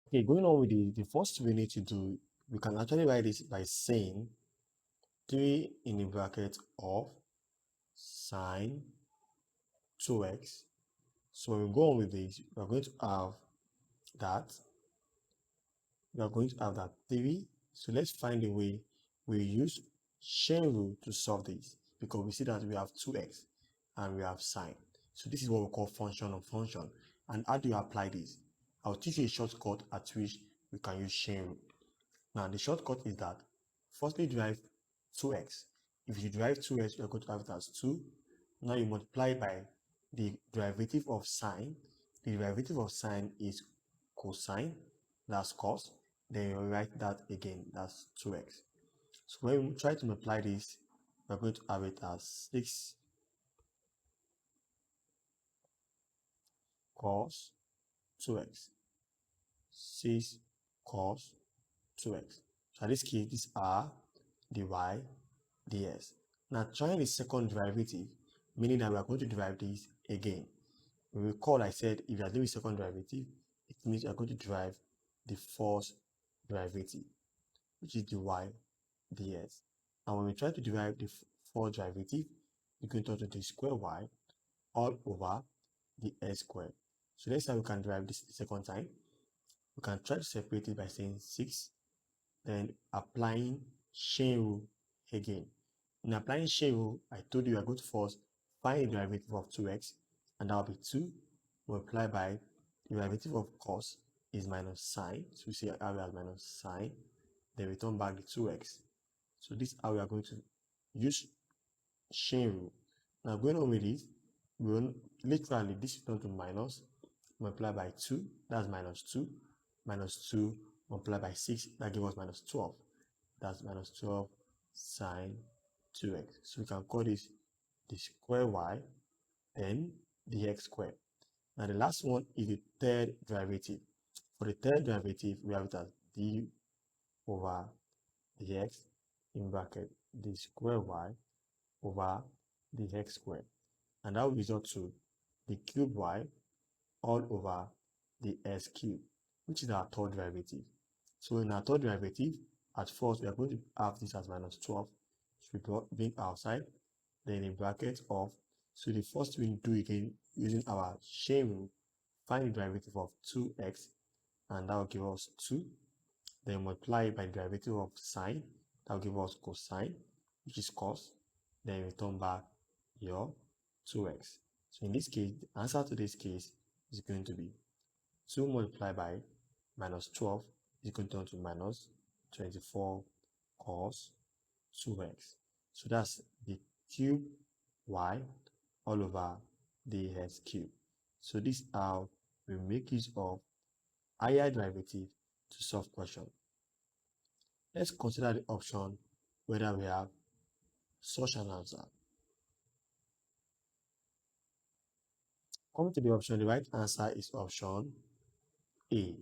Okay, going on with the first we need to do, we can actually write this by saying 3 in the bracket of sine 2x. So when we go on with this, we are going to have that. We are going to have that 3. So let's find a way we use chain rule to solve this, because we see that we have 2x and we have sine. So this is what we call function of function. And how do you apply this? I'll teach you a shortcut at which we can use chain rule. Now the shortcut is that firstly derive 2x. If you derive 2x, you're going to have it as 2. Now you multiply by the derivative of sine. The derivative of sine is cosine, that's cos. Then you write that again, that's 2x. So when we try to multiply this, we're going to have it as 6 cos 2x. 6 cos 2x. So in this case, these are dy ds. Now trying the second derivative, meaning that we are going to derive this again. Recall I said if you are doing the second derivative, it means you are going to derive the first derivative, which is dy ds. And when we try to derive the fourth derivative, we're going to turn to the square y all over the s squared. So let's say we can derive this the second time. We can try to separate it by saying 6, then applying chain rule again. In applying chain rule, I told you we are going to first find the derivative of 2x, and that will be 2 multiplied by the derivative of cos is minus sine. So we see how we have minus sine, then return back the 2x. So this is how we are going to use chain rule. Now going on with this, we will literally this return to minus multiplied by 2, that's minus 2, minus 2 multiplied by 6, that gives us minus 12. That's minus 12 sine 2x. So we can call this the square y, then the x squared. Now the last one is the third derivative. For the third derivative, we have it as d over dx in bracket the square y over the x squared. And that will result to the cube y all over the s cube, which is our third derivative. So in our third derivative, at first we are going to have this as minus 12. So we bring outside, then in bracket of, so the first we do again using our chain rule, find the derivative of 2x, and that will give us 2. Then multiply by the derivative of sine, that will give us cosine, which is cos. Then return back your 2x. So in this case, the answer to this case is going to be 2 multiplied by minus 12 is going to turn to minus 24 cos 2x. So that's the cube y all over the x cube. So this is how we make use of higher derivative to solve question. Let's consider the option whether we have such an answer. Coming to the option, the right answer is option A.